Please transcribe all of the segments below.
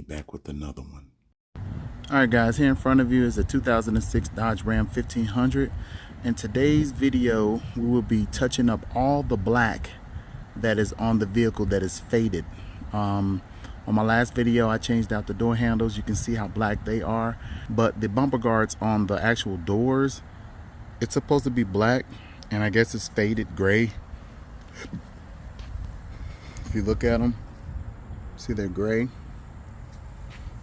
back with another one. Alright guys, here in front of you is a 2006 Dodge Ram 1500. In today's video, we will be touching up all the black that is on the vehicle that is faded. On my last video, I changed out the door handles. You can see how black they are. But the bumper guards on the actual doors, it's supposed to be black, and I guess it's faded gray. If you look at them, see they're gray.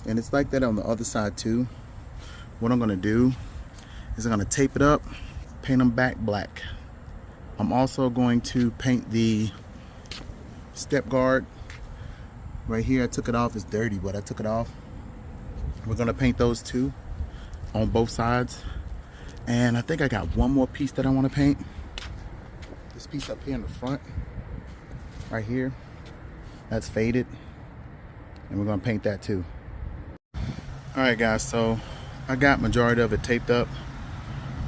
And it's like that on the other side too. What I'm gonna do is I'm gonna tape it up, paint them back black. I'm also going to paint the step guard right here. I took it off, it's dirty, but I took it off. We're gonna paint those too on both sides. And I think I got one more piece that I want to paint. This piece up here in the front, right here, that's faded, and we're gonna paint that too. Alright guys, so I got majority of it taped up.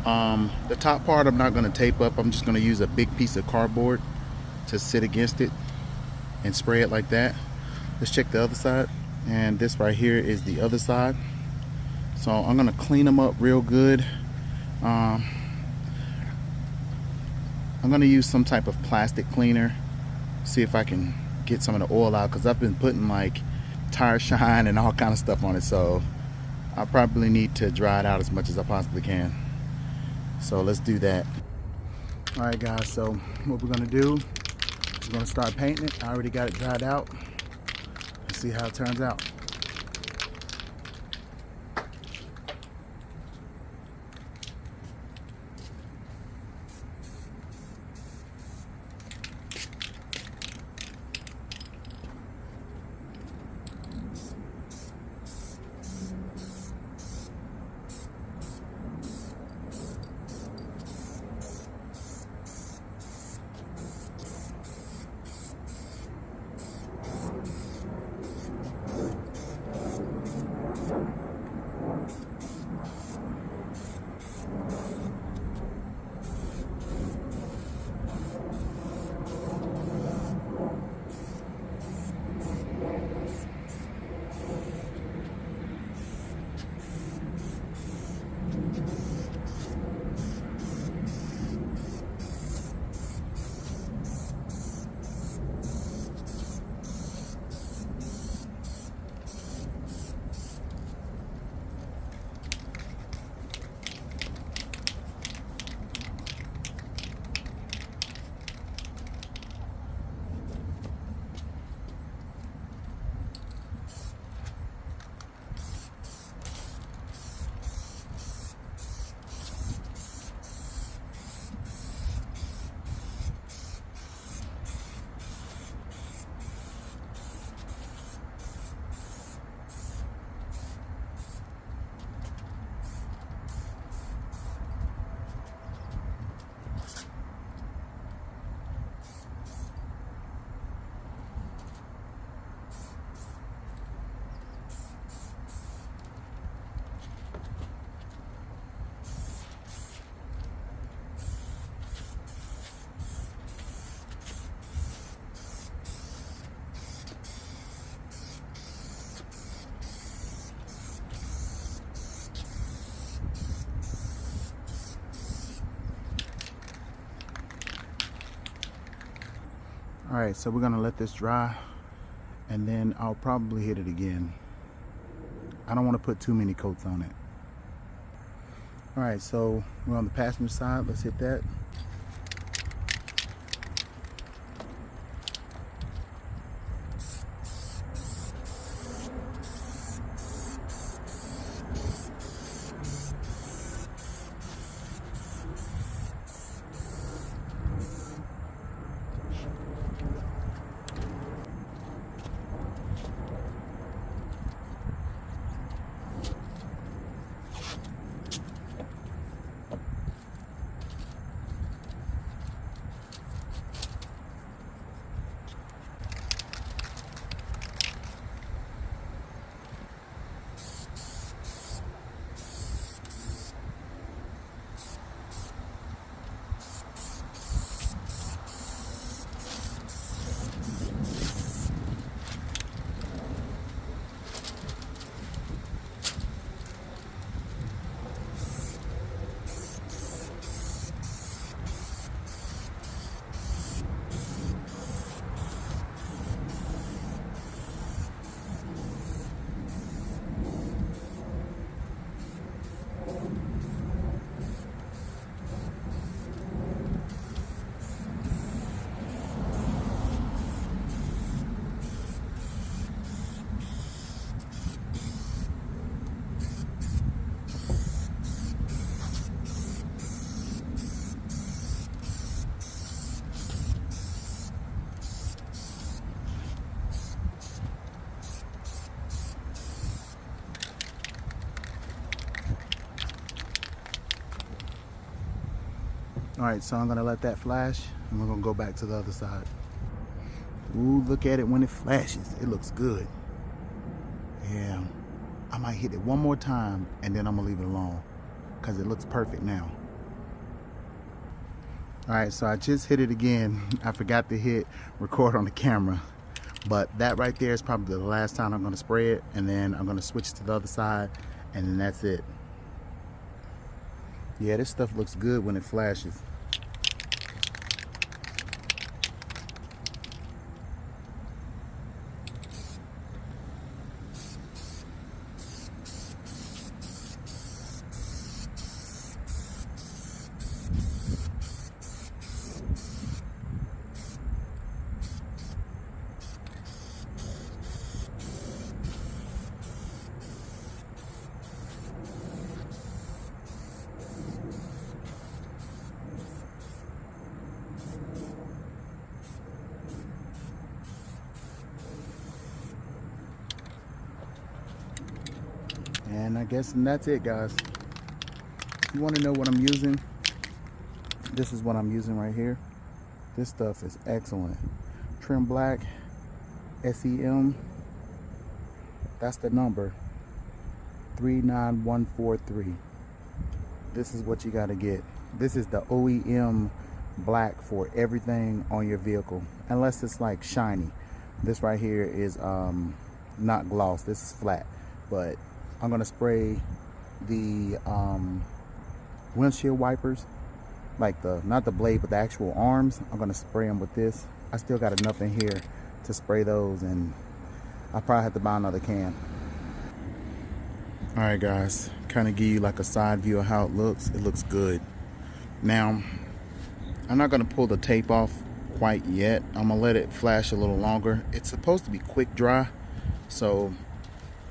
The top part I'm not going to tape up. I'm just going to use a big piece of cardboard to sit against it and spray it like that. Let's check the other side. And this right here is the other side. So I'm going to clean them up real good. I'm going to use some type of plastic cleaner. See if I can get some of the oil out, because I've been putting like tire shine and all kind of stuff on it. So I probably need to dry it out as much as I possibly can. So let's do that. Alright guys, so what we're gonna do is we're gonna start painting it. I already got it dried out. Let's see how it turns out. Alright, so we're gonna let this dry, and then I'll probably hit it again. I don't want to put too many coats on it. Alright, so we're on the passenger side. Let's hit that. All right, so I'm gonna let that flash and we're gonna go back to the other side. Ooh, look at it when it flashes. It looks good. Yeah, I might hit it one more time and then I'm gonna leave it alone because it looks perfect now. All right, so I just hit it again. I forgot to hit record on the camera, but that right there is probably the last time I'm gonna spray it, and then I'm gonna switch to the other side, and then that's it. Yeah, this stuff looks good when it flashes. And I guess that's it, guys. If you want to know what I'm using, this is what I'm using right here. This stuff is excellent. Trim Black SEM, that's the number 39143. This is what you got to get. This is the OEM black for everything on your vehicle, unless it's like shiny. This right here is not gloss, this is flat. But I'm gonna spray the windshield wipers, like not the blade but the actual arms. I'm gonna spray them with this. I still got enough in here to spray those, and I'll probably have to buy another can. All right, guys, kind of give you like a side view of how it looks. It looks good. Now, I'm not gonna pull the tape off quite yet. I'm gonna let it flash a little longer. It's supposed to be quick dry, so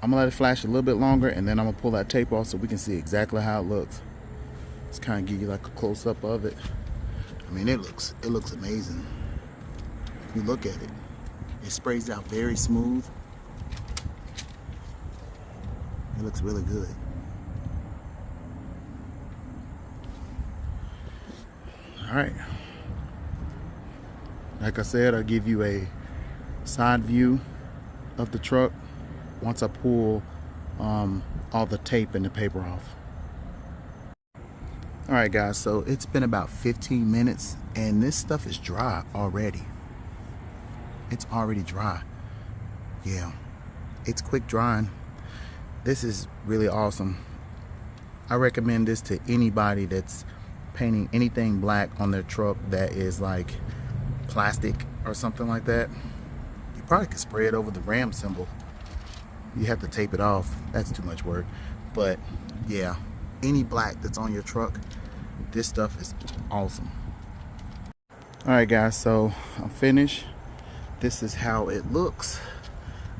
I'm gonna let it flash a little bit longer, and then I'm gonna pull that tape off so we can see exactly how it looks. Just kind of give you like a close-up of it. I mean, it looks amazing. If you look at it, it sprays out very smooth. It looks really good. All right. Like I said, I'll give you a side view of the truck once I pull all the tape and the paper off. All right, guys, so it's been about 15 minutes and this stuff is dry already. It's already dry. Yeah, it's quick drying. This is really awesome. I recommend this to anybody that's painting anything black on their truck that is like plastic or something like that. You probably could spray it over the Ram symbol. You have to tape it off. That's too much work. But yeah, any black that's on your truck, this stuff is awesome. All right, guys, so I'm finished. This is how it looks.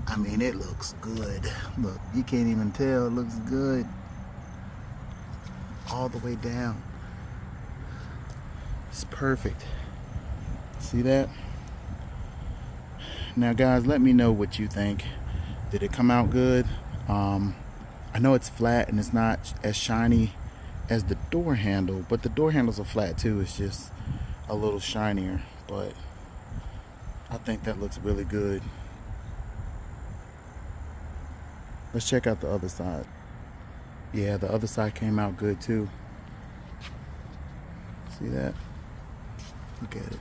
I mean, it looks good. Look, you can't even tell. It looks good all the way down. It's perfect. See that? Now, guys, let me know what you think. Did it come out good? I know it's flat and it's not as shiny as the door handle, but the door handles are flat too. It's just a little shinier, but I think that looks really good. Let's check out the other side. Yeah, the other side came out good too. See that? Look at it.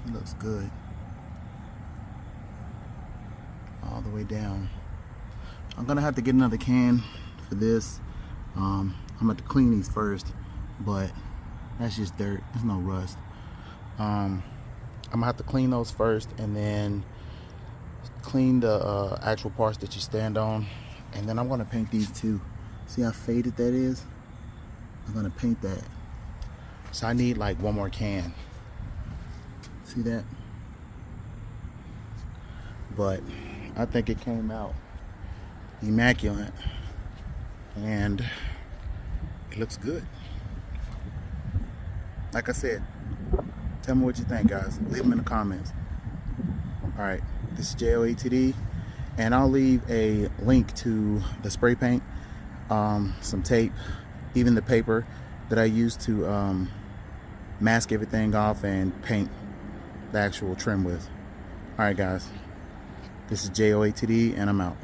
It looks good. All the way down. I'm gonna have to get another can for this. I'm gonna have to clean these first, but that's just dirt. There's no rust. I'm gonna have to clean those first, and then clean the actual parts that you stand on, and then I'm gonna paint these too. See how faded that is? I'm gonna paint that. So I need like one more can. See that? But I think it came out immaculate and it looks good. Like I said, tell me what you think, guys. Leave them in the comments. All right, this is J.O.A.T.D, and I'll leave a link to the spray paint, some tape, even the paper, that I use to mask everything off and paint the actual trim with. Alright guys, this is J.O.A.T.D and I'm out.